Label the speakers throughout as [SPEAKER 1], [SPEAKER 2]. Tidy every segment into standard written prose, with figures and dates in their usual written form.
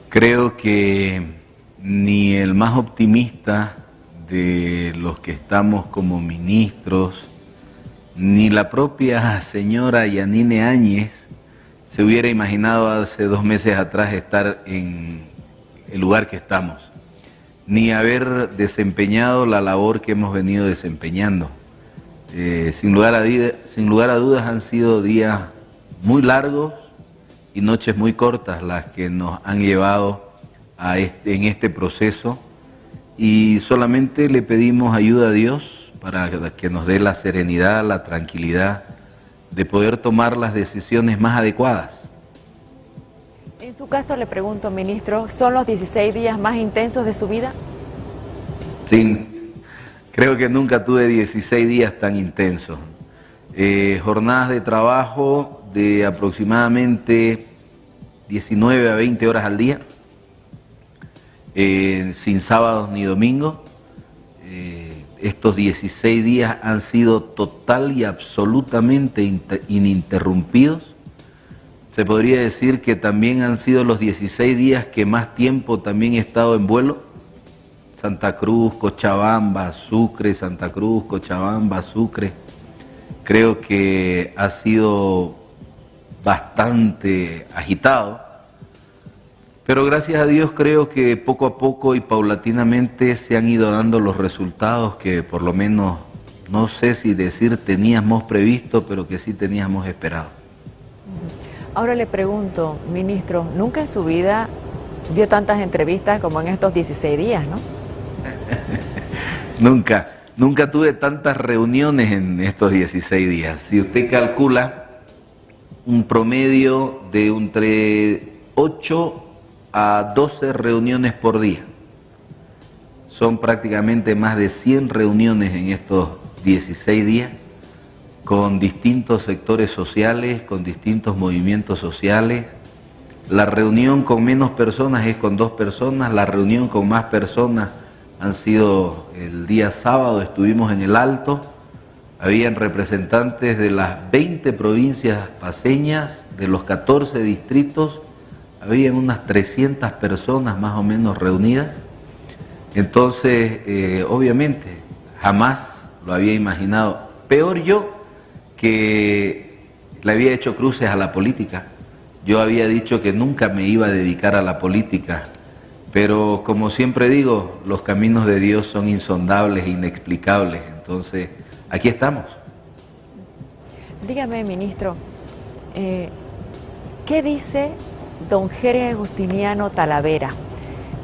[SPEAKER 1] Creo que ni el más optimista de los que estamos como ministros, ni la propia señora Yanine Áñez se hubiera imaginado hace 2 meses atrás estar en el lugar que estamos, ni haber desempeñado la labor que hemos venido desempeñando. Sin lugar a dudas han sido días muy largos y noches muy cortas las que nos han llevado en este proceso, y solamente le pedimos ayuda a Dios para que nos dé la serenidad, la tranquilidad de poder tomar las decisiones más adecuadas.
[SPEAKER 2] En su caso le pregunto, ministro, ¿son los 16 días más intensos de su vida?
[SPEAKER 1] Sí, creo que nunca tuve 16 días tan intensos. Jornadas de trabajo de aproximadamente 19 a 20 horas al día, sin sábados ni domingos. Estos 16 días han sido total y absolutamente ininterrumpidos. Se podría decir que también han sido los 16 días que más tiempo también he estado en vuelo. Santa Cruz, Cochabamba, Sucre, Santa Cruz, Cochabamba, Sucre. Creo que ha sido bastante agitado, pero gracias a Dios creo que poco a poco y paulatinamente se han ido dando los resultados que por lo menos, no sé si decir teníamos previsto, pero que sí teníamos esperado.
[SPEAKER 2] Ahora le pregunto, ministro, nunca en su vida dio tantas entrevistas como en estos 16 días, ¿no?
[SPEAKER 1] Nunca tuve tantas reuniones en estos 16 días. Si usted calcula un promedio de entre 8 a 12 reuniones por día, son prácticamente más de 100 reuniones en estos 16 días, con distintos sectores sociales, con distintos movimientos sociales. La reunión con menos personas es con 2 personas, la reunión con más personas han sido el día sábado, estuvimos en el Alto, habían representantes de las 20 provincias paceñas, de los 14 distritos, habían unas 300 personas más o menos reunidas. Entonces, obviamente, jamás lo había imaginado. Peor yo, que le había hecho cruces a la política. Yo había dicho que nunca me iba a dedicar a la política, pero como siempre digo, los caminos de Dios son insondables e inexplicables. Entonces, aquí estamos.
[SPEAKER 2] Dígame, ministro, ¿qué dice don Jerez Justiniano Talavera?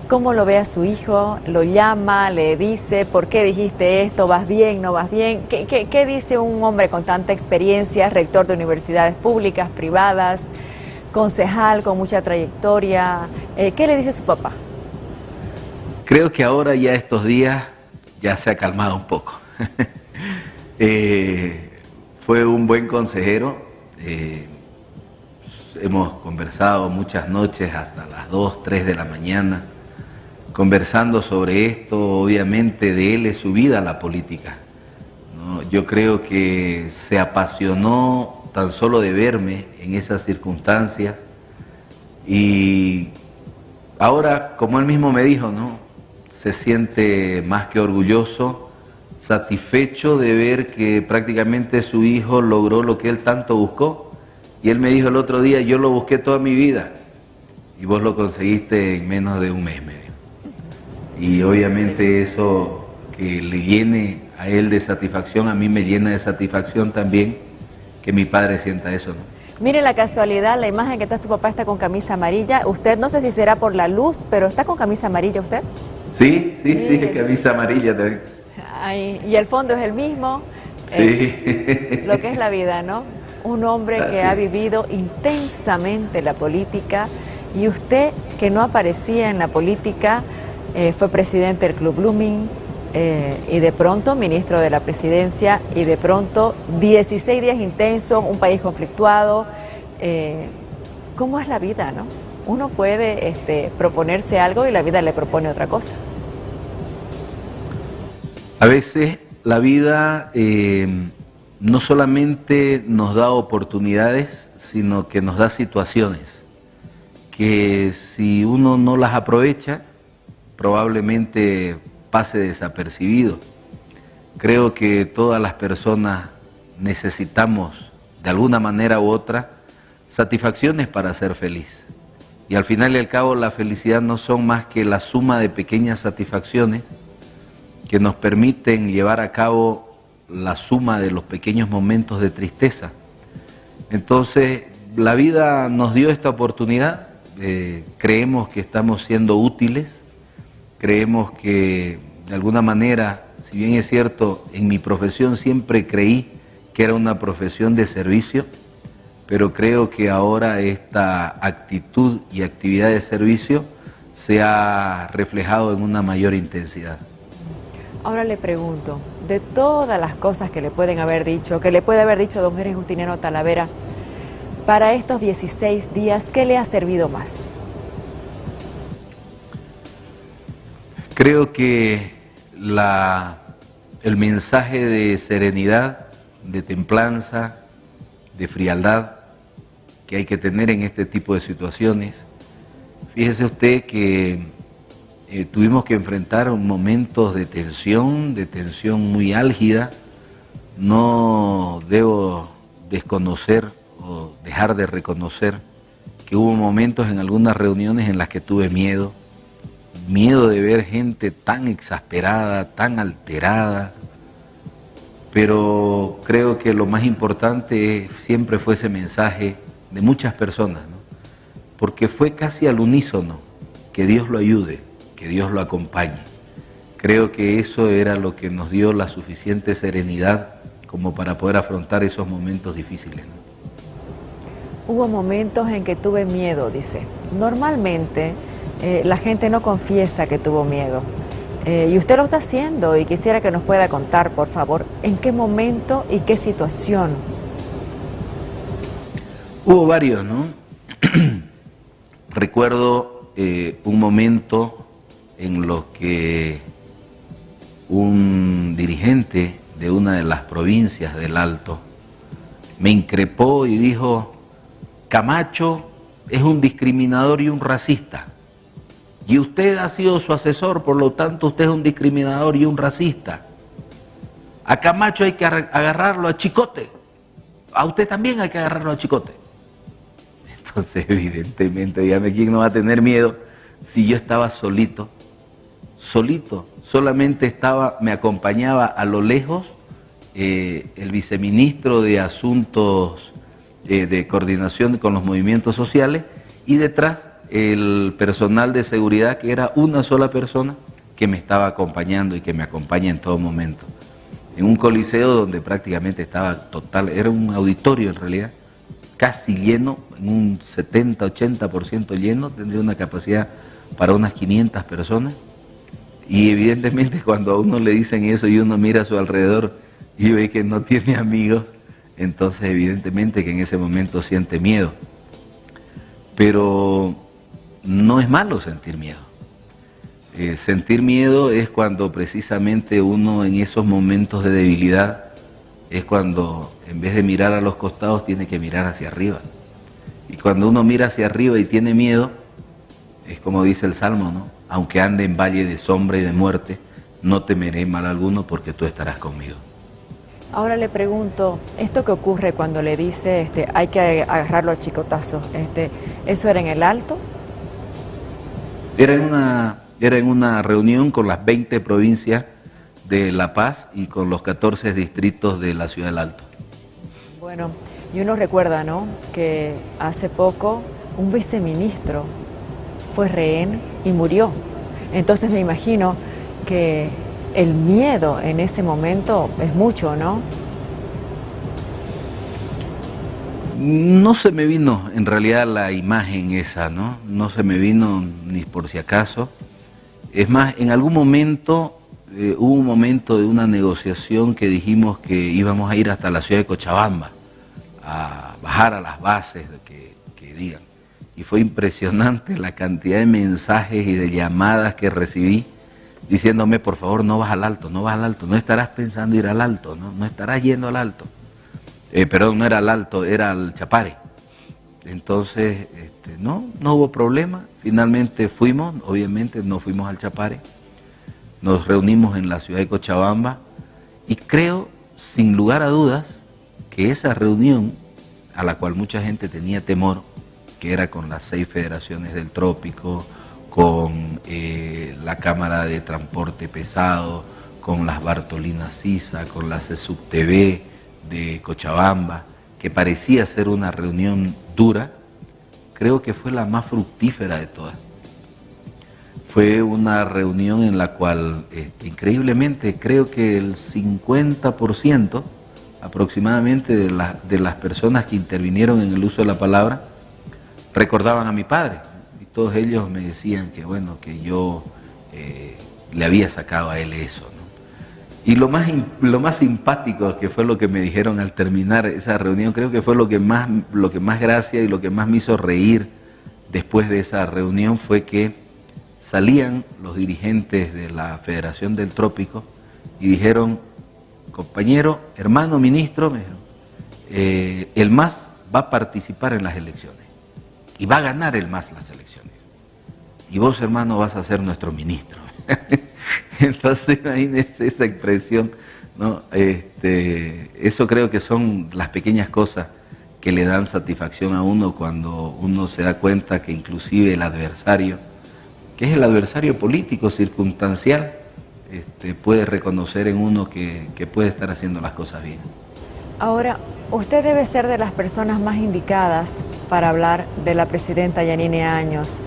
[SPEAKER 2] ¿Cómo lo ve a su hijo? ¿Lo llama? ¿Le dice por qué dijiste esto? ¿Vas bien? ¿No vas bien? ¿Qué dice un hombre con tanta experiencia, rector de universidades públicas, privadas, concejal con mucha trayectoria? ¿Qué le dice su papá?
[SPEAKER 1] Creo que ahora ya estos días ya se ha calmado un poco. Fue un buen consejero. Hemos conversado muchas noches hasta las 2, 3 de la mañana, conversando sobre esto. Obviamente de él es su vida la política, ¿no? Yo creo que se apasionó tan solo de verme en esas circunstancias, y ahora, como él mismo me dijo, ¿no?, se siente más que orgulloso, satisfecho de ver que prácticamente su hijo logró lo que él tanto buscó. Y él me dijo el otro día: yo lo busqué toda mi vida y vos lo conseguiste en menos de un mes, me dijo. Y obviamente eso, que le llene a él de satisfacción, a mí me llena de satisfacción también que mi padre sienta eso, ¿no?
[SPEAKER 2] Mire la casualidad, la imagen que está su papá está con camisa amarilla. Usted, no sé si será por la luz, pero ¿está con camisa amarilla usted?
[SPEAKER 1] Sí, camisa amarilla también.
[SPEAKER 2] Ay, y el fondo es el mismo.
[SPEAKER 1] Sí.
[SPEAKER 2] Lo que es la vida, ¿no? Un hombre que ha vivido intensamente la política, y usted, que no aparecía en la política, fue presidente del Club Blooming, y de pronto ministro de la presidencia, y de pronto 16 días intensos, un país conflictuado. ¿Cómo es la vida, no? Uno puede proponerse algo y la vida le propone otra cosa.
[SPEAKER 1] A veces la vida no solamente nos da oportunidades, sino que nos da situaciones que si uno no las aprovecha, probablemente pase desapercibido. Creo que todas las personas necesitamos, de alguna manera u otra, satisfacciones para ser feliz. Y al final y al cabo, la felicidad no son más que la suma de pequeñas satisfacciones que nos permiten llevar a cabo la suma de los pequeños momentos de tristeza. Entonces, la vida nos dio esta oportunidad, creemos que estamos siendo útiles, creemos que de alguna manera, si bien es cierto, en mi profesión siempre creí que era una profesión de servicio, pero creo que ahora esta actitud y actividad de servicio se ha reflejado en una mayor intensidad.
[SPEAKER 2] Ahora le pregunto, de todas las cosas que le pueden haber dicho, que le puede haber dicho don Henry Justiniano Talavera, para estos 16 días, ¿qué le ha servido más?
[SPEAKER 1] Creo que el mensaje de serenidad, de templanza, de frialdad que hay que tener en este tipo de situaciones. Fíjese usted que tuvimos que enfrentar momentos de tensión muy álgida. No debo desconocer o dejar de reconocer que hubo momentos en algunas reuniones en las que tuve miedo de ver gente tan exasperada, tan alterada, pero creo que lo más importante siempre fue ese mensaje de muchas personas, ¿no? Porque fue casi al unísono, que Dios lo ayude, que Dios lo acompañe. Creo que eso era lo que nos dio la suficiente serenidad como para poder afrontar esos momentos difíciles, ¿no?
[SPEAKER 2] Hubo momentos en que tuve miedo, dice. Normalmente la gente no confiesa que tuvo miedo. Y usted lo está haciendo y quisiera que nos pueda contar, por favor, en qué momento y qué situación.
[SPEAKER 1] Hubo varios, ¿no? Recuerdo un momento en los que un dirigente de una de las provincias del Alto me increpó y dijo: Camacho es un discriminador y un racista. Y usted ha sido su asesor, por lo tanto usted es un discriminador y un racista. A Camacho hay que agarrarlo a chicote. A usted también hay que agarrarlo a chicote. Entonces, evidentemente, dígame quién no va a tener miedo si yo estaba solito. Solamente me acompañaba a lo lejos el viceministro de Asuntos de Coordinación con los Movimientos Sociales y detrás el personal de seguridad, que era una sola persona que me estaba acompañando y que me acompaña en todo momento. En un coliseo donde prácticamente estaba total, era un auditorio en realidad, casi lleno, en un 70-80% lleno, tendría una capacidad para unas 500 personas. Y evidentemente cuando a uno le dicen eso y uno mira a su alrededor y ve que no tiene amigos, entonces evidentemente que en ese momento siente miedo. Pero no es malo sentir miedo. Sentir miedo es cuando precisamente uno en esos momentos de debilidad es cuando en vez de mirar a los costados tiene que mirar hacia arriba. Y cuando uno mira hacia arriba y tiene miedo, es como dice el Salmo, ¿no? Aunque ande en valle de sombra y de muerte, no temeré mal alguno porque tú estarás conmigo.
[SPEAKER 2] Ahora le pregunto, esto que ocurre cuando le dice hay que agarrarlo a chicotazos, ¿eso era en el Alto?
[SPEAKER 1] Era en una reunión con las 20 provincias de La Paz y con los 14 distritos de la Ciudad del Alto.
[SPEAKER 2] Bueno, y uno recuerda, ¿no?, que hace poco un viceministro fue rehén y murió. Entonces me imagino que el miedo en ese momento es mucho, ¿no?
[SPEAKER 1] No se me vino en realidad la imagen esa, ¿no? No se me vino ni por si acaso. Es más, en algún momento hubo un momento de una negociación que dijimos que íbamos a ir hasta la ciudad de Cochabamba, a bajar a las bases que digan. Y fue impresionante la cantidad de mensajes y de llamadas que recibí diciéndome: por favor, no vas al Alto, no vas al Alto, no estarás pensando ir al Alto, no estarás yendo al Alto. Perdón, no era al Alto, era al Chapare. Entonces, no hubo problema. Finalmente fuimos, obviamente no fuimos al Chapare. Nos reunimos en la ciudad de Cochabamba y creo, sin lugar a dudas, que esa reunión, a la cual mucha gente tenía temor, que era con las 6 federaciones del trópico, con la Cámara de Transporte Pesado, con las Bartolinas Sisa, con la CESUB-TV de Cochabamba, que parecía ser una reunión dura, creo que fue la más fructífera de todas. Fue una reunión en la cual, increíblemente, creo que el 50% aproximadamente de las personas que intervinieron en el uso de la palabra recordaban a mi padre. Y todos ellos me decían que, bueno, que yo le había sacado a él eso, ¿no? Y lo más simpático, que fue lo que me dijeron al terminar esa reunión, creo que fue lo que más gracia y lo que más me hizo reír después de esa reunión, fue que salían los dirigentes de la Federación del Trópico y dijeron: compañero, hermano ministro, me dijeron, el MAS va a participar en las elecciones y va a ganar el MAS las elecciones. Y vos, hermano, vas a ser nuestro ministro. Entonces, imagínense esa expresión, ¿no? Eso creo que son las pequeñas cosas que le dan satisfacción a uno cuando uno se da cuenta que inclusive el adversario, que es el adversario político, circunstancial, puede reconocer en uno que puede estar haciendo las cosas bien.
[SPEAKER 2] Ahora, usted debe ser de las personas más indicadas para hablar de la presidenta Yanine Áñez.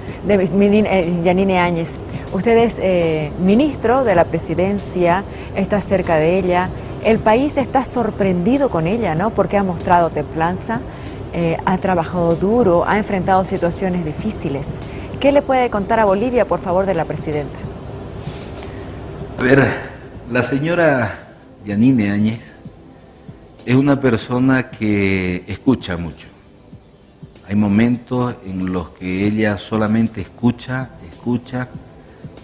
[SPEAKER 2] Usted es ministro de la presidencia, está cerca de ella. El país está sorprendido con ella, ¿no? Porque ha mostrado templanza, ha trabajado duro, ha enfrentado situaciones difíciles. ¿Qué le puede contar a Bolivia, por favor, de la presidenta?
[SPEAKER 1] A ver, la señora Yanine Áñez es una persona que escucha mucho. Hay momentos en los que ella solamente escucha,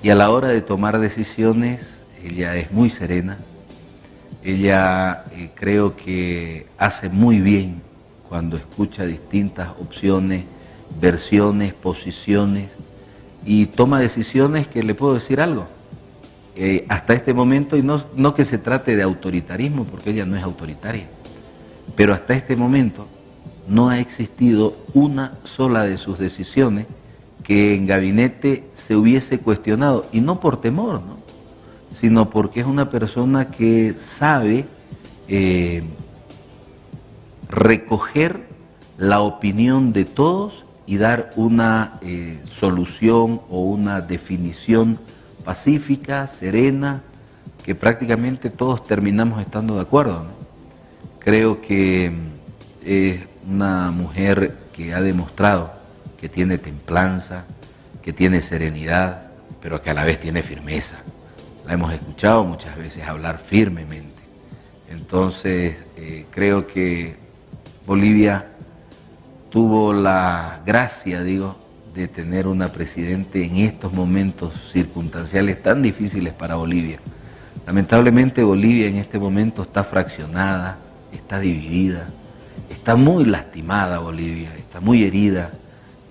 [SPEAKER 1] y a la hora de tomar decisiones, ella es muy serena. Ella creo que hace muy bien cuando escucha distintas opciones, versiones, posiciones, y toma decisiones que, le puedo decir algo, hasta este momento, y no que se trate de autoritarismo, porque ella no es autoritaria, pero hasta este momento no ha existido una sola de sus decisiones que en gabinete se hubiese cuestionado, y no por temor, ¿no?, sino porque es una persona que sabe recoger la opinión de todos y dar una solución o una definición pacífica, serena, que prácticamente todos terminamos estando de acuerdo, ¿no? Creo que es una mujer que ha demostrado que tiene templanza, que tiene serenidad, pero que a la vez tiene firmeza. La hemos escuchado muchas veces hablar firmemente. Entonces, creo que Bolivia tuvo la gracia, de tener una presidente en estos momentos circunstanciales tan difíciles para Bolivia. Lamentablemente Bolivia en este momento está fraccionada, está dividida, está muy lastimada Bolivia, está muy herida,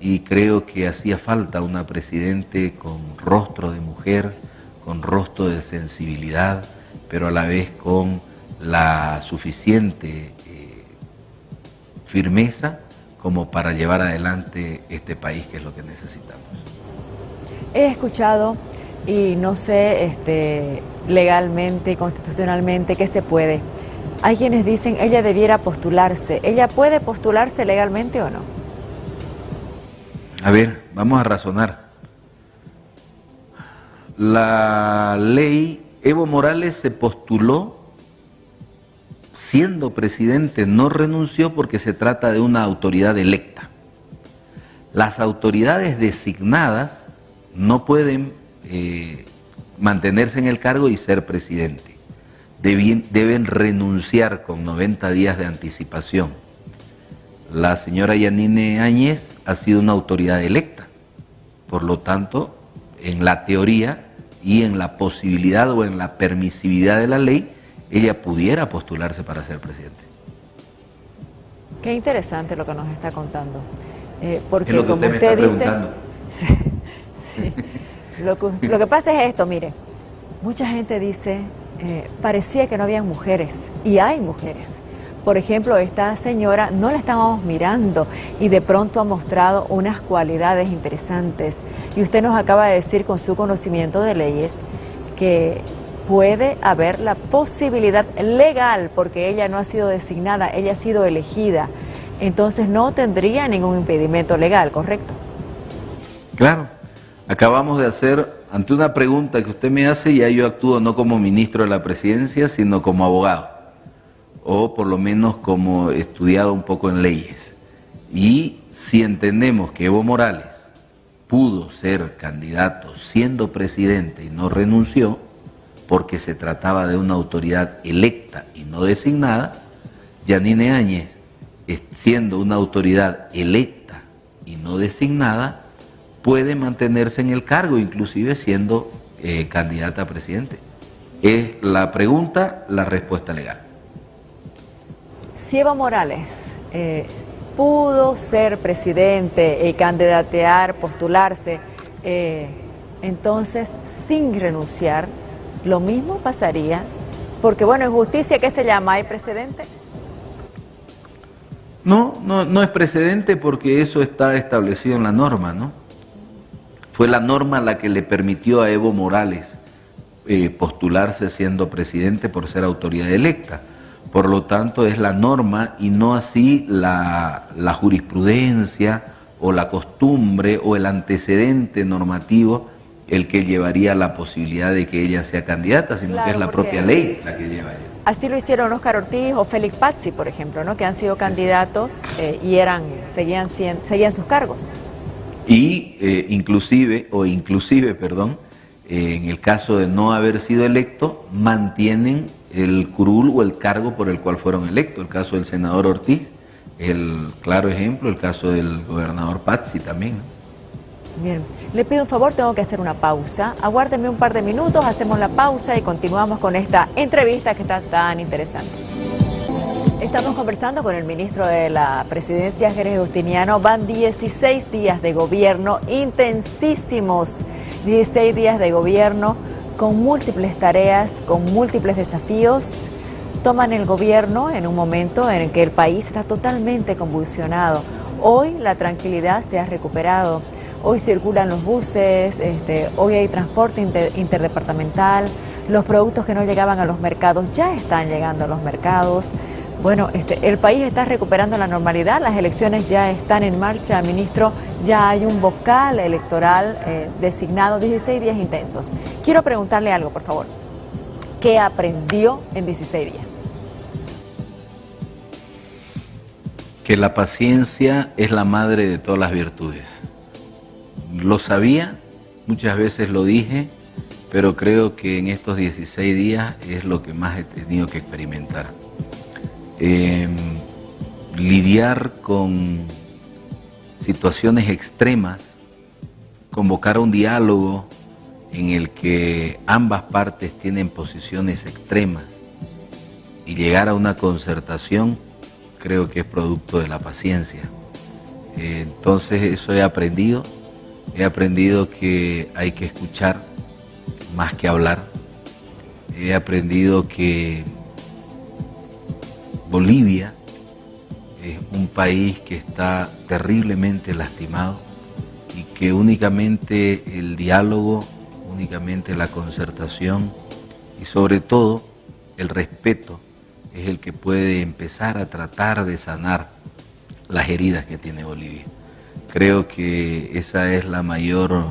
[SPEAKER 1] y creo que hacía falta una presidente con rostro de mujer, con rostro de sensibilidad, pero a la vez con la suficiente firmeza como para llevar adelante este país, que es lo que necesitamos.
[SPEAKER 2] He escuchado, y no sé legalmente y constitucionalmente qué se puede. Hay quienes dicen ella debiera postularse. ¿Ella puede postularse legalmente o no?
[SPEAKER 1] A ver, vamos a razonar. La ley, Evo Morales se postuló siendo presidente, no renunció porque se trata de una autoridad electa. Las autoridades designadas no pueden mantenerse en el cargo y ser presidente. Deben renunciar con 90 días de anticipación. La señora Yanine Áñez ha sido una autoridad electa, por lo tanto, en la teoría y en la posibilidad o en la permisividad de la ley, ella pudiera postularse para ser presidente.
[SPEAKER 2] Qué interesante lo que nos está contando. porque
[SPEAKER 1] es lo que
[SPEAKER 2] como
[SPEAKER 1] usted me
[SPEAKER 2] usted
[SPEAKER 1] está
[SPEAKER 2] dice,
[SPEAKER 1] preguntando.
[SPEAKER 2] sí, lo que pasa es esto, mire, mucha gente dice, parecía que no había mujeres, y hay mujeres. Por ejemplo, esta señora no la estábamos mirando y de pronto ha mostrado unas cualidades interesantes. Y usted nos acaba de decir con su conocimiento de leyes que puede haber la posibilidad legal, porque ella no ha sido designada, ella ha sido elegida. Entonces no tendría ningún impedimento legal, ¿correcto?
[SPEAKER 1] Claro, acabamos de hacer, ante una pregunta que usted me hace, ya yo actúo no como ministro de la presidencia, sino como abogado, o por lo menos como estudiado un poco en leyes. Y si entendemos que Evo Morales pudo ser candidato siendo presidente y no renunció, porque se trataba de una autoridad electa y no designada, Yanine Áñez, siendo una autoridad electa y no designada, puede mantenerse en el cargo, inclusive siendo candidata a presidente. Es la pregunta, la respuesta legal.
[SPEAKER 2] Si Evo Morales pudo ser presidente y candidatear, postularse, entonces sin renunciar, lo mismo pasaría, porque bueno, en justicia, ¿qué se llama? ¿Hay precedente?
[SPEAKER 1] No es precedente porque eso está establecido en la norma, ¿no? Fue la norma la que le permitió a Evo Morales postularse siendo presidente por ser autoridad electa. Por lo tanto, es la norma y no así la jurisprudencia o la costumbre o el antecedente normativo el que llevaría a la posibilidad de que ella sea candidata, sino claro, que es la propia ley la que lleva a ella.
[SPEAKER 2] Así lo hicieron Óscar Ortiz o Félix Pazzi, por ejemplo, ¿no? Que han sido candidatos y seguían sus cargos.
[SPEAKER 1] Y inclusive, en el caso de no haber sido electo, mantienen el curul o el cargo por el cual fueron electos. El caso del senador Ortiz, el claro ejemplo, el caso del gobernador Pazzi también, ¿no?
[SPEAKER 2] Bien, le pido un favor, tengo que hacer una pausa. Aguárdeme un par de minutos, hacemos la pausa y continuamos con esta entrevista que está tan interesante. Estamos conversando con el ministro de la Presidencia, Jerez Justiniano. Van 16 días de gobierno, intensísimos 16 días de gobierno, con múltiples tareas, con múltiples desafíos. Toman el gobierno en un momento en el que el país está totalmente convulsionado. Hoy la tranquilidad se ha recuperado. Hoy circulan los buses, hoy hay transporte interdepartamental, los productos que no llegaban a los mercados ya están llegando a los mercados. Bueno, el país está recuperando la normalidad, las elecciones ya están en marcha, ministro, ya hay un vocal electoral designado, 16 días intensos. Quiero preguntarle algo, por favor. ¿Qué aprendió en 16 días?
[SPEAKER 1] Que la paciencia es la madre de todas las virtudes. Lo sabía, muchas veces lo dije, pero creo que en estos 16 días es lo que más he tenido que experimentar. Lidiar con situaciones extremas, convocar un diálogo en el que ambas partes tienen posiciones extremas y llegar a una concertación, creo que es producto de la paciencia. Entonces eso he aprendido que hay que escuchar más que hablar, he aprendido que Bolivia es un país que está terriblemente lastimado y que únicamente el diálogo, únicamente la concertación y sobre todo el respeto es el que puede empezar a tratar de sanar las heridas que tiene Bolivia. Creo que esa es el mayor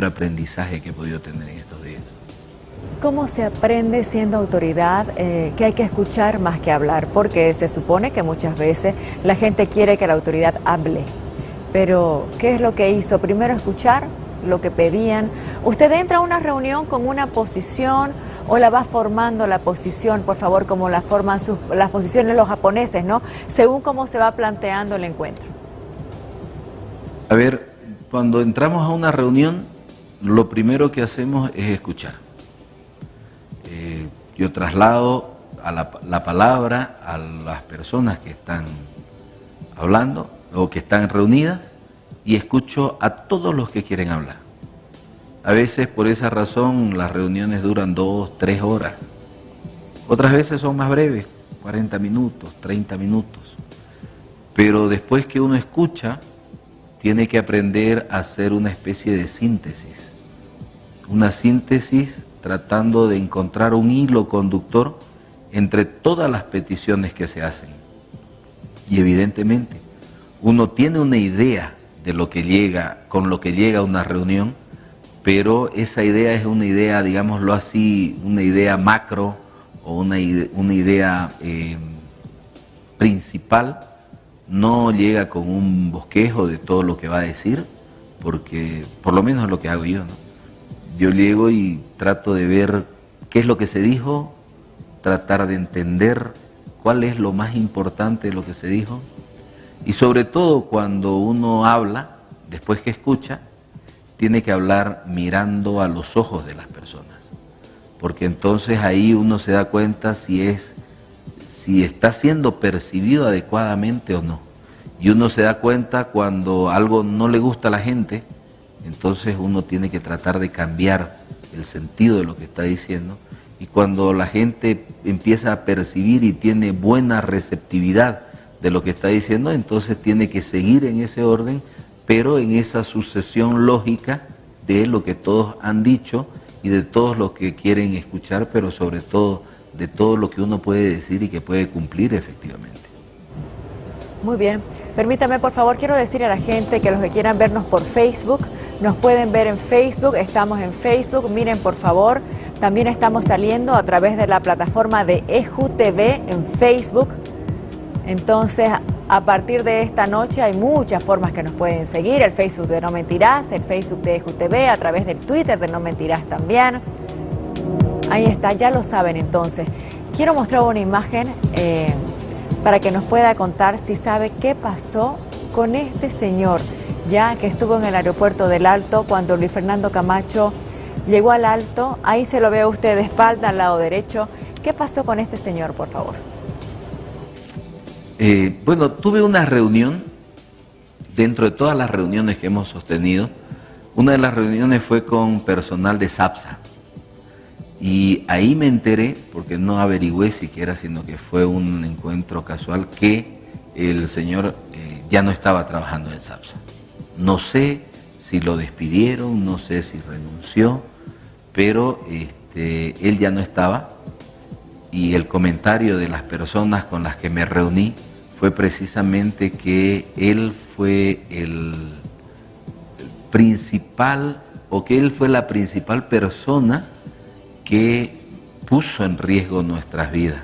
[SPEAKER 1] aprendizaje que he podido tener en estos días.
[SPEAKER 2] ¿Cómo se aprende siendo autoridad que hay que escuchar más que hablar? Porque se supone que muchas veces la gente quiere que la autoridad hable. Pero, ¿qué es lo que hizo? Primero escuchar lo que pedían. ¿Usted entra a una reunión con una posición o la va formando la posición, por favor, como la forman las posiciones los japoneses, ¿no? Según cómo se va planteando el encuentro.
[SPEAKER 1] A ver, cuando entramos a una reunión, lo primero que hacemos es escuchar. Yo traslado a la palabra a las personas que están hablando o que están reunidas y escucho a todos los que quieren hablar. A veces por esa razón las reuniones duran 2, 3 horas. Otras veces son más breves, 40 minutos, 30 minutos. Pero después que uno escucha, tiene que aprender a hacer una especie de síntesis. Una síntesis tratando de encontrar un hilo conductor entre todas las peticiones que se hacen. Y evidentemente, uno tiene una idea de lo que llega, con lo que llega a una reunión, pero esa idea es una idea, digámoslo así, una idea macro o una idea principal. No llega con un bosquejo de todo lo que va a decir, porque por lo menos es lo que hago yo, ¿no? Yo llego y trato de ver qué es lo que se dijo, tratar de entender cuál es lo más importante de lo que se dijo, y sobre todo cuando uno habla, después que escucha, tiene que hablar mirando a los ojos de las personas, porque entonces ahí uno se da cuenta si está siendo percibido adecuadamente o no. Y uno se da cuenta cuando algo no le gusta a la gente, entonces uno tiene que tratar de cambiar el sentido de lo que está diciendo. Y cuando la gente empieza a percibir y tiene buena receptividad de lo que está diciendo, entonces tiene que seguir en ese orden, pero en esa sucesión lógica de lo que todos han dicho y de todos los que quieren escuchar, pero sobre todo de todo lo que uno puede decir y que puede cumplir efectivamente.
[SPEAKER 2] Muy bien. Permítame, por favor, quiero decir a la gente que los que quieran vernos por Facebook, nos pueden ver en Facebook, estamos en Facebook, miren por favor, también estamos saliendo a través de la plataforma de EJUTV en Facebook. Entonces, a partir de esta noche hay muchas formas que nos pueden seguir, el Facebook de No Mentirás, el Facebook de EJUTV, a través del Twitter de No Mentirás también. Ahí está, ya lo saben entonces. Quiero mostrar una imagen para que nos pueda contar si sabe qué pasó con este señor, ya que estuvo en el aeropuerto del Alto cuando Luis Fernando Camacho llegó al Alto. Ahí se lo ve a usted de espalda, al lado derecho. ¿Qué pasó con este señor, por favor?
[SPEAKER 1] Bueno, tuve una reunión, dentro de todas las reuniones que hemos sostenido, una de las reuniones fue con personal de SAPSA. Y ahí me enteré, porque no averigüé siquiera, sino que fue un encuentro casual, que el señor ya no estaba trabajando en SAPSA. No sé si lo despidieron, no sé si renunció, pero él ya no estaba. Y el comentario de las personas con las que me reuní fue precisamente que él fue el principal, o que él fue la principal persona que puso en riesgo nuestras vidas,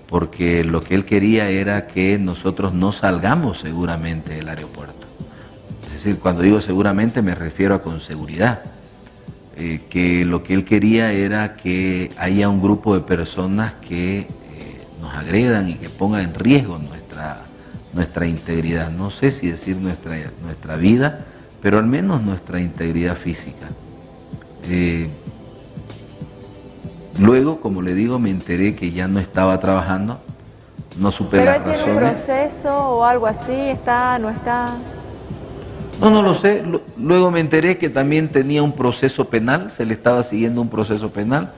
[SPEAKER 1] porque lo que él quería era que nosotros no salgamos seguramente del aeropuerto. Es decir, cuando digo seguramente me refiero a con seguridad, que lo que él quería era que haya un grupo de personas que nos agredan y que pongan en riesgo nuestra integridad. No sé si decir nuestra vida, pero al menos nuestra integridad física. Luego, como le digo, me enteré que ya no estaba trabajando, no supe las razones. ¿Pero él tiene
[SPEAKER 2] un proceso o algo así? ¿Está, no está?
[SPEAKER 1] No lo sé. Luego me enteré que también tenía un proceso penal, se le estaba siguiendo un proceso penal.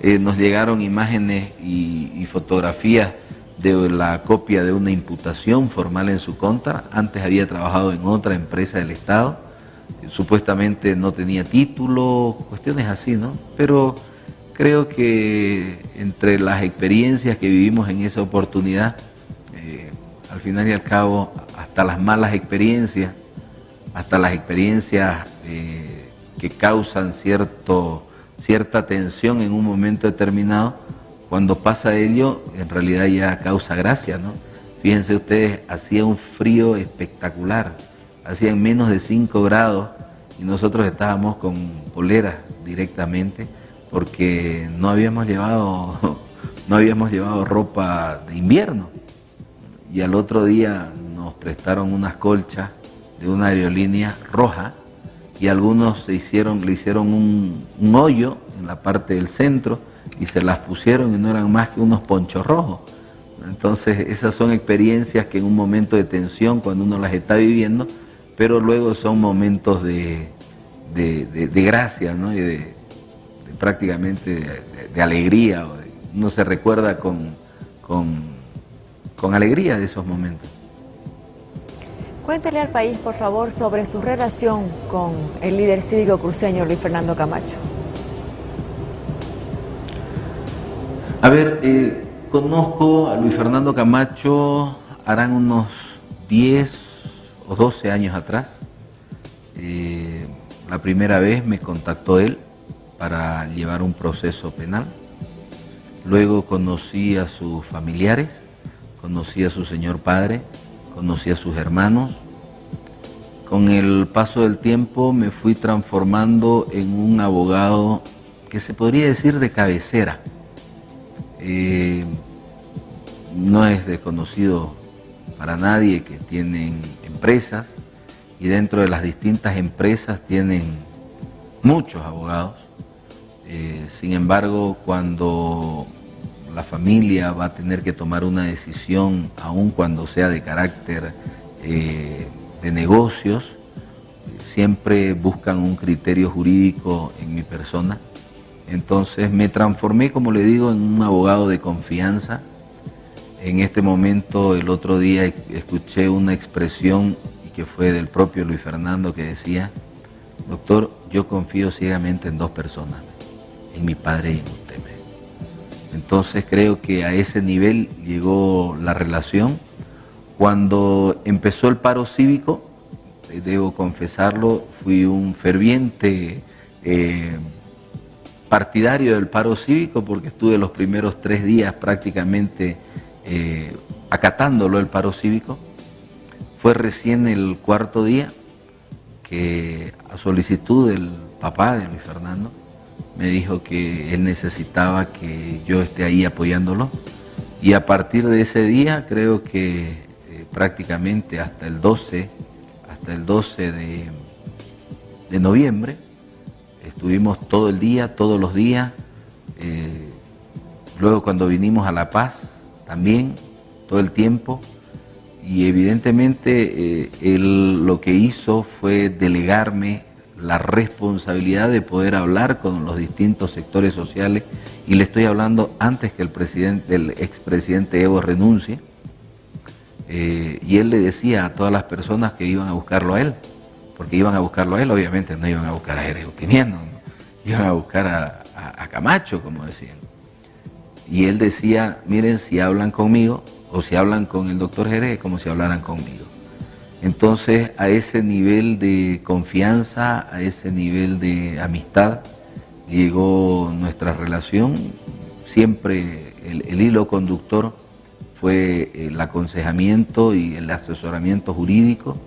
[SPEAKER 1] Nos llegaron imágenes y fotografías de la copia de una imputación formal en su contra. Antes había trabajado en otra empresa del Estado, supuestamente no tenía título, cuestiones así, ¿no? Pero creo que entre las experiencias que vivimos en esa oportunidad, al final y al cabo, hasta las malas experiencias, hasta las experiencias que causan cierta tensión en un momento determinado, cuando pasa ello, en realidad ya causa gracia, ¿no? Fíjense ustedes, hacía un frío espectacular, hacían menos de 5 grados y nosotros estábamos con poleras directamente porque no habíamos llevado ropa de invierno. Y al otro día nos prestaron unas colchas de una aerolínea roja y algunos le hicieron un hoyo en la parte del centro y se las pusieron y no eran más que unos ponchos rojos. Entonces esas son experiencias que en un momento de tensión, cuando uno las está viviendo, pero luego son momentos de gracia, ¿no? Y de prácticamente de alegría. Uno se recuerda con alegría de esos momentos.
[SPEAKER 2] Cuéntele al país, por favor, sobre su relación con el líder cívico cruceño Luis Fernando Camacho.
[SPEAKER 1] A ver, conozco a Luis Fernando Camacho, harán unos 10 o 12 años atrás. La primera vez me contactó él para llevar un proceso penal. Luego conocí a sus familiares, conocí a su señor padre, conocí a sus hermanos. Con el paso del tiempo me fui transformando en un abogado que se podría decir de cabecera. No es desconocido para nadie que tienen empresas y dentro de las distintas empresas tienen muchos abogados. Sin embargo, cuando la familia va a tener que tomar una decisión, aun cuando sea de carácter de negocios, siempre buscan un criterio jurídico en mi persona. Entonces me transformé, como le digo, en un abogado de confianza. En este momento, el otro día, escuché una expresión que fue del propio Luis Fernando que decía: doctor, yo confío ciegamente en dos personas, en mi padre y en usted. Entonces creo que a ese nivel llegó la relación. Cuando empezó el paro cívico, debo confesarlo, fui un ferviente partidario del paro cívico porque estuve los primeros 3 días prácticamente acatándolo, el paro cívico. Fue recién el 4.º día que, a solicitud del papá de Luis Fernando, me dijo que él necesitaba que yo esté ahí apoyándolo, y a partir de ese día creo que prácticamente hasta el 12 de noviembre estuvimos todo el día, todos los días. Luego cuando vinimos a La Paz también, todo el tiempo, y evidentemente él lo que hizo fue delegarme la responsabilidad de poder hablar con los distintos sectores sociales, y le estoy hablando antes que el expresidente Evo renuncie, y él le decía a todas las personas que iban a buscarlo a él, porque iban a buscarlo a él, obviamente no iban a buscar a Jerez Justiniano, ¿no? Iban a buscar a Camacho, como decían. Y él decía: miren, si hablan conmigo o si hablan con el doctor Jerez, es como si hablaran conmigo. Entonces, a ese nivel de confianza, a ese nivel de amistad, llegó nuestra relación. Siempre el hilo conductor fue el aconsejamiento y el asesoramiento jurídico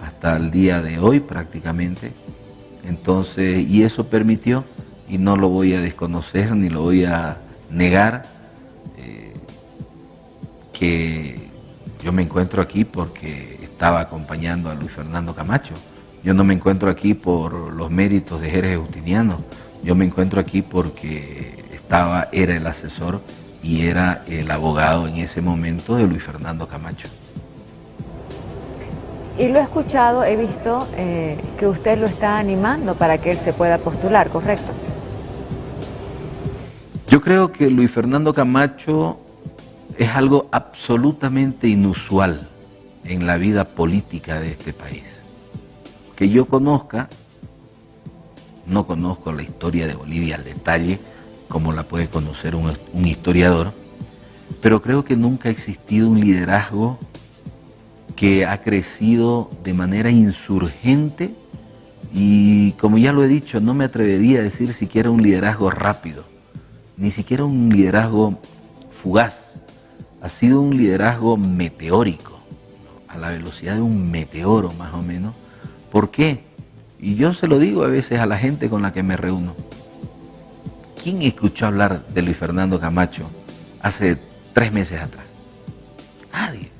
[SPEAKER 1] hasta el día de hoy prácticamente. Entonces, y eso permitió, y no lo voy a desconocer ni lo voy a negar, que yo me encuentro aquí porque estaba acompañando a Luis Fernando Camacho. Yo no me encuentro aquí por los méritos de Jerez Justiniano. Yo me encuentro aquí porque era el asesor y era el abogado en ese momento de Luis Fernando Camacho.
[SPEAKER 2] Y lo he escuchado, he visto que usted lo está animando para que él se pueda postular, ¿correcto?
[SPEAKER 1] Yo creo que Luis Fernando Camacho es algo absolutamente inusual en la vida política de este país. Que yo conozca, no conozco la historia de Bolivia al detalle, como la puede conocer un historiador, pero creo que nunca ha existido un liderazgo que ha crecido de manera insurgente y, como ya lo he dicho, no me atrevería a decir siquiera un liderazgo rápido, ni siquiera un liderazgo fugaz. Ha sido un liderazgo meteórico, a la velocidad de un meteoro más o menos. ¿Por qué? Y yo se lo digo a veces a la gente con la que me reúno. ¿Quién escuchó hablar de Luis Fernando Camacho hace 3 meses atrás? Nadie,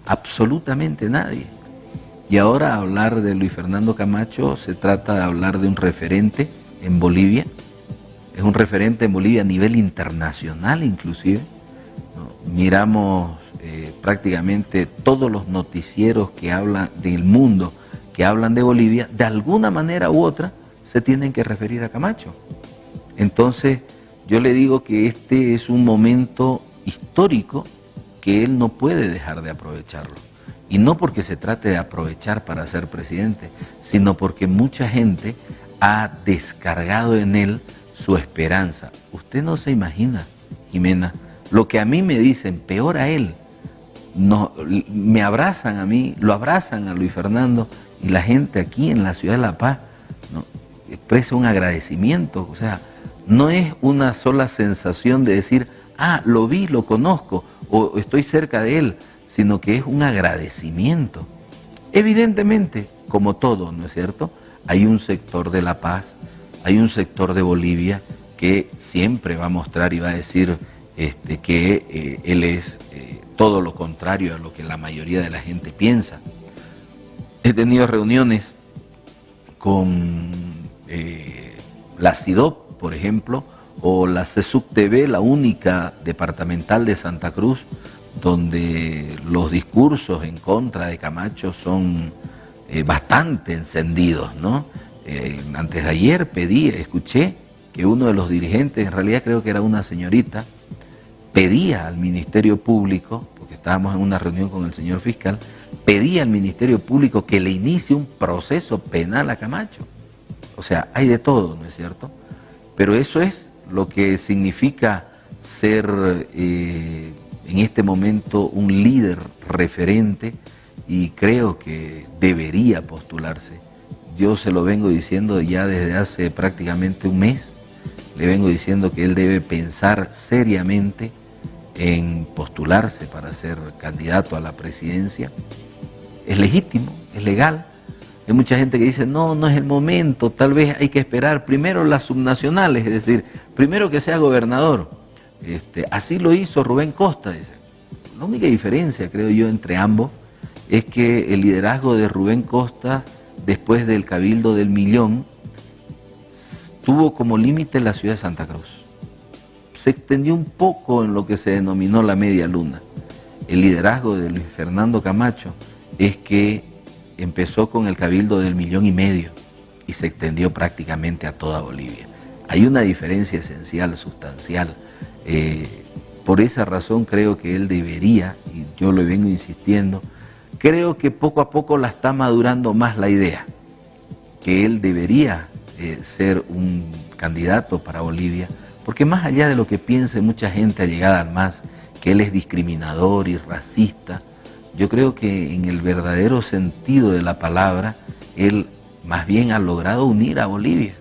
[SPEAKER 1] absolutamente nadie. Y ahora hablar de Luis Fernando Camacho se trata de hablar de un referente en Bolivia. Es un referente en Bolivia a nivel internacional inclusive, ¿no? miramos prácticamente todos los noticieros que hablan del mundo, que hablan de Bolivia, de alguna manera u otra se tienen que referir a Camacho. Entonces, yo le digo que este es un momento histórico que él no puede dejar de aprovecharlo. Y no porque se trate de aprovechar para ser presidente, sino porque mucha gente ha descargado en él su esperanza. Usted no se imagina, Jimena, lo que a mí me dicen, peor a él. No, me abrazan a mí, lo abrazan a Luis Fernando, y la gente aquí en la ciudad de La Paz, ¿no?, expresa un agradecimiento. O sea, no es una sola sensación de decir, ah, lo vi, lo conozco, o estoy cerca de él, sino que es un agradecimiento. Evidentemente, como todo, ¿no es cierto?, hay un sector de La Paz, hay un sector de Bolivia que siempre va a mostrar y va a decir que él es todo lo contrario a lo que la mayoría de la gente piensa. He tenido reuniones con la CIDOP, por ejemplo, o la CESUC TV, la única departamental de Santa Cruz, donde los discursos en contra de Camacho son bastante encendidos, ¿no? Antes de ayer escuché que uno de los dirigentes, en realidad creo que era una señorita, pedía al Ministerio Público, porque estábamos en una reunión con el señor fiscal, pedía al Ministerio Público que le inicie un proceso penal a Camacho. O sea, hay de todo, ¿no es cierto? Pero eso es lo que significa ser en este momento un líder referente, y creo que debería postularse. Yo se lo vengo diciendo ya desde hace prácticamente un mes, le vengo diciendo que él debe pensar seriamente en postularse para ser candidato a la presidencia. Es legítimo, es legal. Hay mucha gente que dice, no, no es el momento, tal vez hay que esperar primero las subnacionales, es decir, primero que sea gobernador. Así lo hizo Rubén Costa, dice. La única diferencia, creo yo, entre ambos es que el liderazgo de Rubén Costa, después del Cabildo del Millón, tuvo como límite la ciudad de Santa Cruz. Se extendió un poco en lo que se denominó la media luna. El liderazgo de Luis Fernando Camacho es que empezó con el Cabildo del 1,5 millones y se extendió prácticamente a toda Bolivia. Hay una diferencia esencial, sustancial. Por esa razón creo que él debería, y yo lo vengo insistiendo, creo que poco a poco la está madurando más la idea, que él debería ser un candidato para Bolivia, porque más allá de lo que piense mucha gente allegada al MAS, que él es discriminador y racista, yo creo que en el verdadero sentido de la palabra, él más bien ha logrado unir a Bolivia.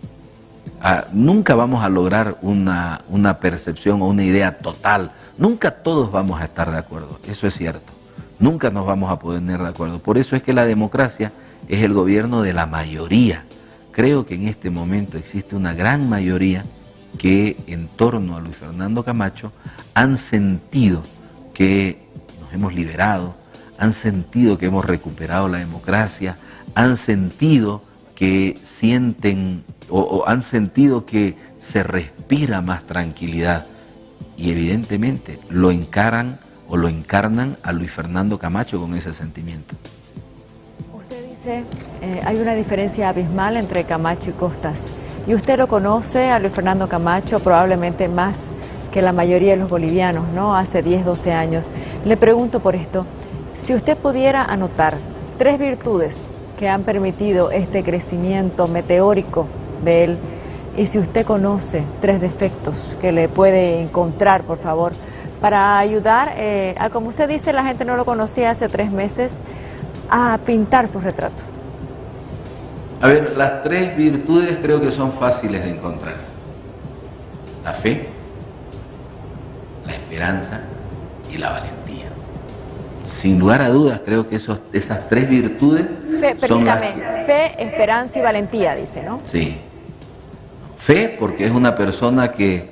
[SPEAKER 1] Nunca vamos a lograr una percepción o una idea total, nunca todos vamos a estar de acuerdo, eso es cierto, nunca nos vamos a poner de acuerdo. Por eso es que la democracia es el gobierno de la mayoría. Creo que en este momento existe una gran mayoría que en torno a Luis Fernando Camacho han sentido que nos hemos liberado, han sentido que hemos recuperado la democracia, han sentido que sienten o han sentido que se respira más tranquilidad, y evidentemente lo encaran o lo encarnan a Luis Fernando Camacho con ese sentimiento.
[SPEAKER 2] Usted dice, hay una diferencia abismal entre Camacho y Costas, y usted lo conoce a Luis Fernando Camacho probablemente más que la mayoría de los bolivianos, ¿no? Hace 10, 12 años. Le pregunto por esto, si usted pudiera anotar 3 virtudes que han permitido este crecimiento meteórico de él, y si usted conoce 3 defectos que le puede encontrar, por favor, para ayudar a, como usted dice, la gente no lo conocía hace 3 meses, a pintar su retrato.
[SPEAKER 1] A ver, las 3 virtudes creo que son fáciles de encontrar. La fe, la esperanza y la valentía. Sin lugar a dudas, creo que esas 3 virtudes son las...
[SPEAKER 2] Fe, esperanza y valentía, dice, ¿no?
[SPEAKER 1] Sí. Fe, porque es una persona que...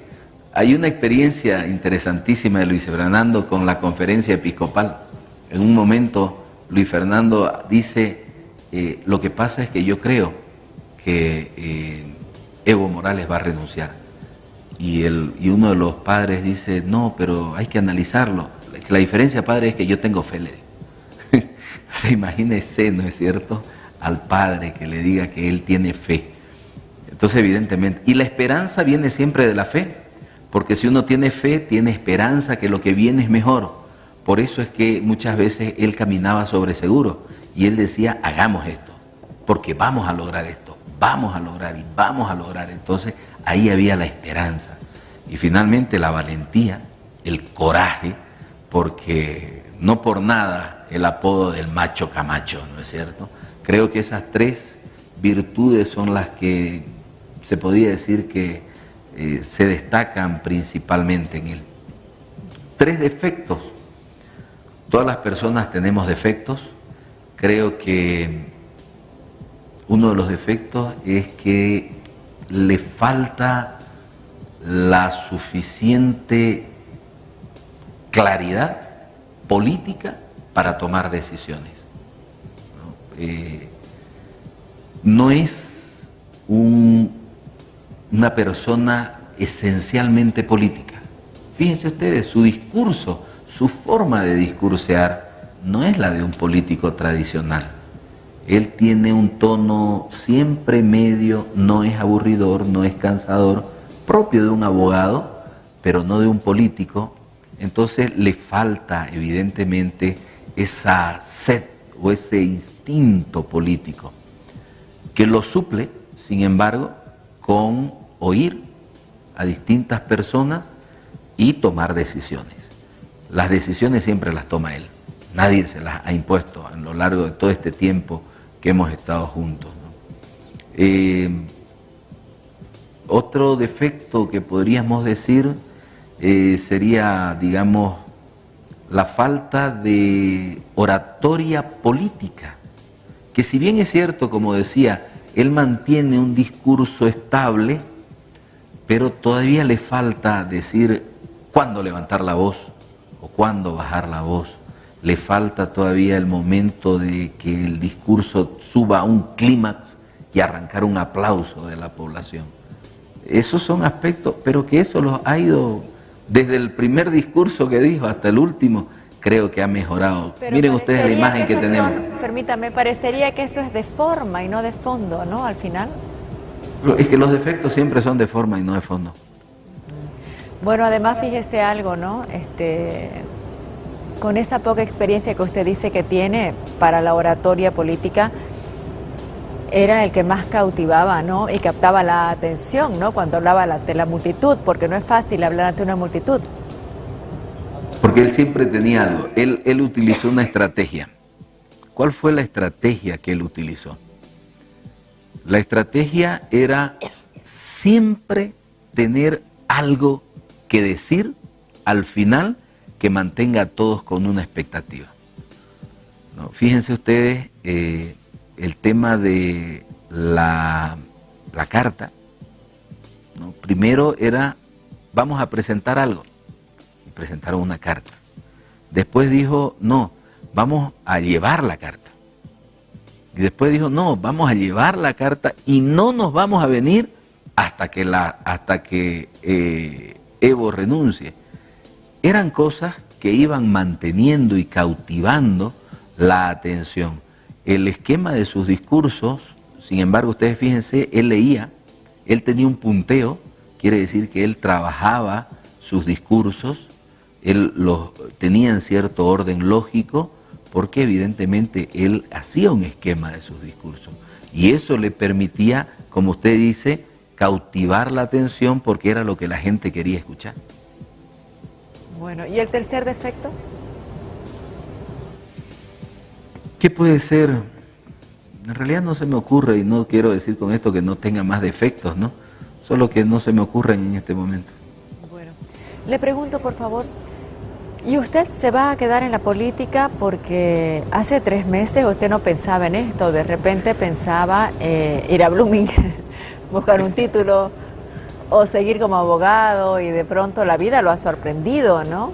[SPEAKER 1] Hay una experiencia interesantísima de Luis Fernando con la conferencia episcopal. En un momento, Luis Fernando dice, lo que pasa es que yo creo que Evo Morales va a renunciar. Y uno de los padres dice, no, pero hay que analizarlo. la diferencia, padre, es que yo tengo fe, le digo. Se imagínese, ¿no es cierto?, al padre que le diga que él tiene fe. Entonces, evidentemente, y la esperanza viene siempre de la fe, porque si uno tiene fe, tiene esperanza que lo que viene es mejor. Por eso es que muchas veces él caminaba sobre seguro y él decía, hagamos esto, porque vamos a lograr esto, vamos a lograr y vamos a lograr. Entonces, ahí había la esperanza. Y finalmente la valentía, el coraje, porque no por nada el apodo del macho Camacho, ¿no es cierto? Creo que esas tres virtudes son las que se podría decir que se destacan principalmente en él. Tres defectos. Todas las personas tenemos defectos. Creo que uno de los defectos es que le falta la suficiente claridad política para tomar decisiones. No es una persona esencialmente política. Fíjense ustedes, su discurso, su forma de discursear no es la de un político tradicional. Él tiene un tono siempre medio, no es aburridor, no es cansador, propio de un abogado, pero no de un político. Entonces le falta evidentemente esa sed o ese instinto político, que lo suple, sin embargo, con oír a distintas personas y tomar decisiones. Las decisiones siempre las toma él, nadie se las ha impuesto a lo largo de todo este tiempo que hemos estado juntos, ¿no? Otro defecto que podríamos decir sería, digamos, la falta de oratoria política, que si bien es cierto, como decía, él mantiene un discurso estable, pero todavía le falta decir cuándo levantar la voz o cuándo bajar la voz. Le falta todavía el momento de que el discurso suba a un clímax y arrancar un aplauso de la población. Esos son aspectos, pero que eso los ha ido, desde el primer discurso que dijo hasta el último, creo que ha mejorado.
[SPEAKER 2] Pero
[SPEAKER 1] miren ustedes la imagen que tenemos.
[SPEAKER 2] Permítame, parecería que eso es de forma y no de fondo, ¿no? Al final.
[SPEAKER 1] Es que los defectos siempre son de forma y no de fondo.
[SPEAKER 2] Bueno, además fíjese algo, ¿no? Con esa poca experiencia que usted dice que tiene para la oratoria política, era el que más cautivaba, ¿no? Y captaba la atención, ¿no? Cuando hablaba ante la multitud, porque no es fácil hablar ante una multitud.
[SPEAKER 1] Porque él siempre tenía algo. Él utilizó una estrategia. ¿Cuál fue la estrategia que él utilizó? La estrategia era siempre tener algo que decir al final que mantenga a todos con una expectativa, ¿no? Fíjense ustedes, el tema de la carta, ¿no? Primero era, vamos a presentar algo, y presentaron una carta. Después dijo, no, vamos a llevar la carta. Y después dijo, no, vamos a llevar la carta y no nos vamos a venir hasta que Evo renuncie. Eran cosas que iban manteniendo y cautivando la atención. El esquema de sus discursos, sin embargo, ustedes fíjense, él leía, él tenía un punteo, quiere decir que él trabajaba sus discursos, él los tenía en cierto orden lógico, porque evidentemente él hacía un esquema de sus discursos. Y eso le permitía, como usted dice, cautivar la atención porque era lo que la gente quería escuchar.
[SPEAKER 2] Bueno, ¿y el tercer defecto?
[SPEAKER 1] ¿Qué puede ser? En realidad no se me ocurre, y no quiero decir con esto que no tenga más defectos, ¿no? Solo que no se me ocurren en este momento.
[SPEAKER 2] Bueno, le pregunto por favor, ¿y usted se va a quedar en la política porque hace 3 meses usted no pensaba en esto? De repente pensaba ir a Blooming, buscar un título o seguir como abogado y de pronto la vida lo ha sorprendido, ¿no?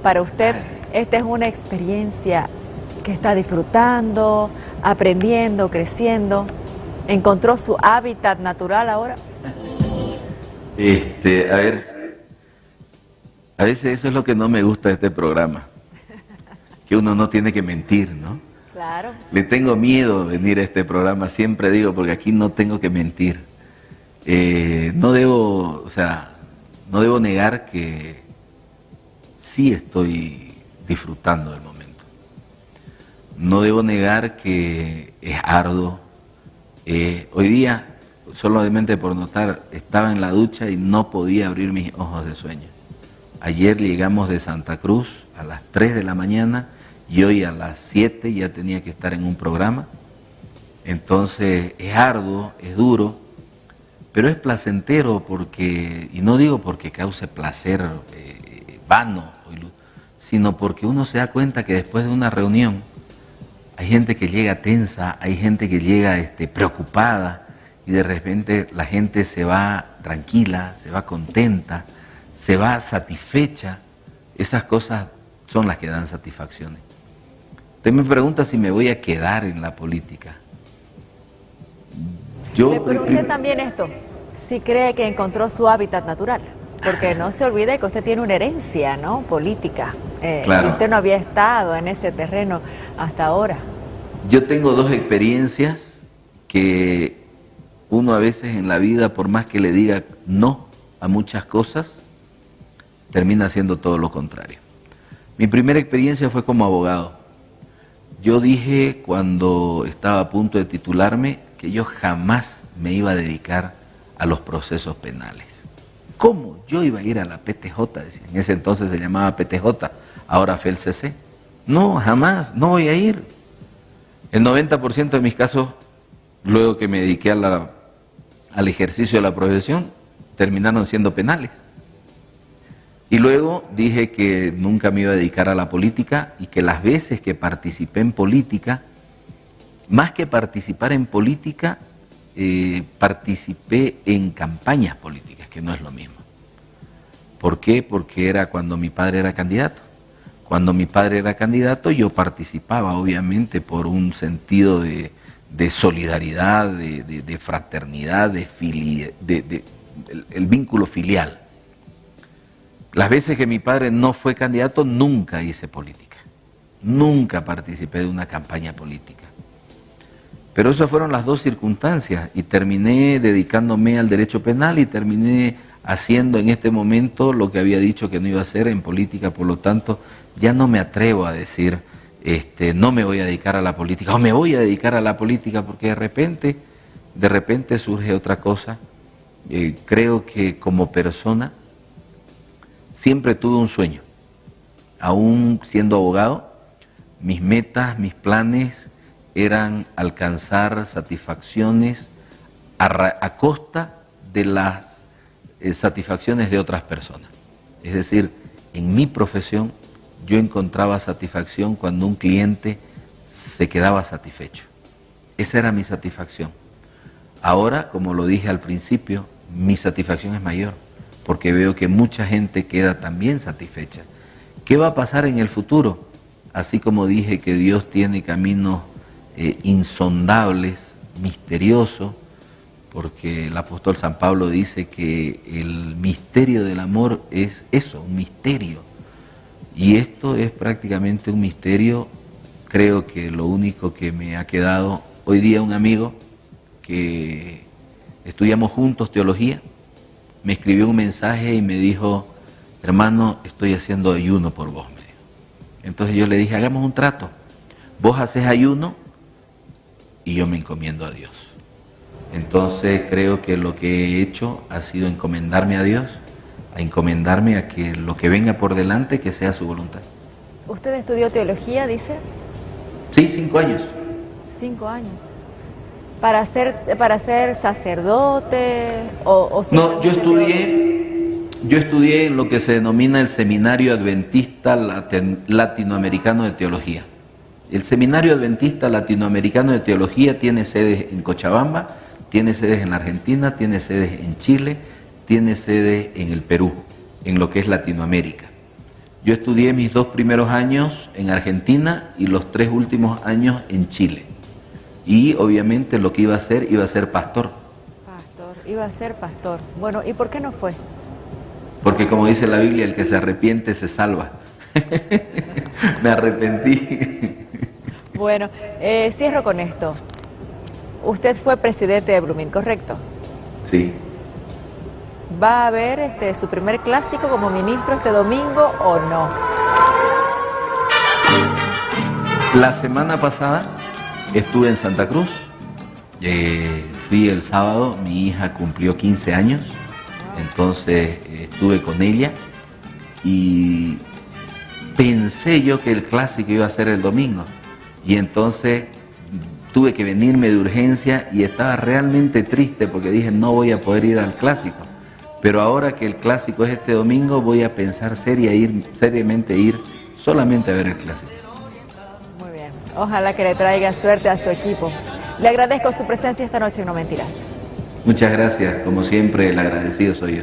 [SPEAKER 2] Para usted, esta es una experiencia que está disfrutando, aprendiendo, creciendo. ¿Encontró su hábitat natural ahora?
[SPEAKER 1] A ver, a veces eso es lo que no me gusta de este programa, que uno no tiene que mentir, ¿no?
[SPEAKER 2] Claro.
[SPEAKER 1] Le tengo miedo venir a este programa, siempre digo, porque aquí no tengo que mentir. No debo, o sea, no debo negar que sí estoy disfrutando del momento. No debo negar que es arduo. Hoy día, solamente por notar, estaba en la ducha y no podía abrir mis ojos de sueño. Ayer llegamos de Santa Cruz a las 3 de la mañana y hoy a las 7 ya tenía que estar en un programa. Entonces es arduo, es duro, pero es placentero porque, y no digo porque cause placer vano, sino porque uno se da cuenta que después de una reunión hay gente que llega tensa, hay gente que llega preocupada y de repente la gente se va tranquila, se va contenta, se va satisfecha. Esas cosas son las que dan satisfacciones. Usted me pregunta si me voy a quedar en la política.
[SPEAKER 2] Le pregunté también esto, si cree que encontró su hábitat natural, porque no se olvide que usted tiene una herencia, ¿no?, política.
[SPEAKER 1] Claro.
[SPEAKER 2] Y usted no había estado en ese terreno hasta ahora.
[SPEAKER 1] Yo tengo dos experiencias que uno a veces en la vida, por más que le diga no a muchas cosas, termina haciendo todo lo contrario. Mi primera experiencia fue como abogado. Yo dije cuando estaba a punto de titularme que yo jamás me iba a dedicar a los procesos penales. ¿Cómo yo iba a ir a la PTJ? Decía. En ese entonces se llamaba PTJ, ahora FELCC. No, jamás, no voy a ir. El 90% de mis casos, luego que me dediqué al ejercicio de la profesión, terminaron siendo penales. Y luego dije que nunca me iba a dedicar a la política y que las veces que participé en política, más que participar en política, participé en campañas políticas, que no es lo mismo. ¿Por qué? Porque era cuando mi padre era candidato. Cuando mi padre era candidato yo participaba, obviamente, por un sentido de solidaridad, de fraternidad, el vínculo filial. Las veces que mi padre no fue candidato, nunca hice política. Nunca participé de una campaña política. Pero esas fueron las dos circunstancias y terminé dedicándome al derecho penal y terminé haciendo en este momento lo que había dicho que no iba a hacer en política. Por lo tanto, ya no me atrevo a decir no me voy a dedicar a la política o me voy a dedicar a la política porque de repente surge otra cosa. Creo que como persona siempre tuve un sueño. Aún siendo abogado, mis metas, mis planes eran alcanzar satisfacciones a costa de las satisfacciones de otras personas. Es decir, en mi profesión yo encontraba satisfacción cuando un cliente se quedaba satisfecho. Esa era mi satisfacción. Ahora, como lo dije al principio, mi satisfacción es mayor, porque veo que mucha gente queda también satisfecha. ¿Qué va a pasar en el futuro? Así como dije que Dios tiene caminos insondables, misteriosos, porque el apóstol San Pablo dice que el misterio del amor es eso, un misterio. Y esto es prácticamente un misterio. Creo que lo único que me ha quedado, hoy día un amigo que estudiamos juntos teología, me escribió un mensaje y me dijo, hermano, estoy haciendo ayuno por vos. Me dijo. Entonces yo le dije, hagamos un trato, vos haces ayuno y yo me encomiendo a Dios. Entonces creo que lo que he hecho ha sido encomendarme a Dios, a encomendarme a que lo que venga por delante, que sea su voluntad.
[SPEAKER 2] ¿Usted estudió teología, dice?
[SPEAKER 1] Sí, 5 años.
[SPEAKER 2] 5 años. ¿Para ser sacerdote o
[SPEAKER 1] no, yo estudié en lo que se denomina el Seminario Adventista Latinoamericano de Teología. El Seminario Adventista Latinoamericano de Teología tiene sedes en Cochabamba, tiene sedes en la Argentina, tiene sedes en Chile, tiene sedes en el Perú, en lo que es Latinoamérica. Yo estudié mis 2 primeros años en Argentina y los 3 últimos años en Chile. Y obviamente lo que iba a ser pastor.
[SPEAKER 2] Iba a ser pastor. Bueno, ¿y por qué no fue?
[SPEAKER 1] Porque como dice la Biblia, el que se arrepiente se salva. Me arrepentí.
[SPEAKER 2] Bueno, cierro con esto. Usted fue presidente de Blooming, ¿correcto?
[SPEAKER 1] Sí.
[SPEAKER 2] ¿Va a haber su primer clásico como ministro este domingo o no?
[SPEAKER 1] La semana pasada estuve en Santa Cruz. Fui el sábado, mi hija cumplió 15 años, entonces estuve con ella y pensé yo que el clásico iba a ser el domingo y entonces tuve que venirme de urgencia y estaba realmente triste porque dije no voy a poder ir al clásico, pero ahora que el clásico es este domingo voy a pensar seriamente ir solamente a ver el clásico.
[SPEAKER 2] Muy bien, ojalá que le traiga suerte a su equipo. Le agradezco su presencia esta noche en No Mentiras.
[SPEAKER 1] Muchas gracias, como siempre el agradecido soy yo.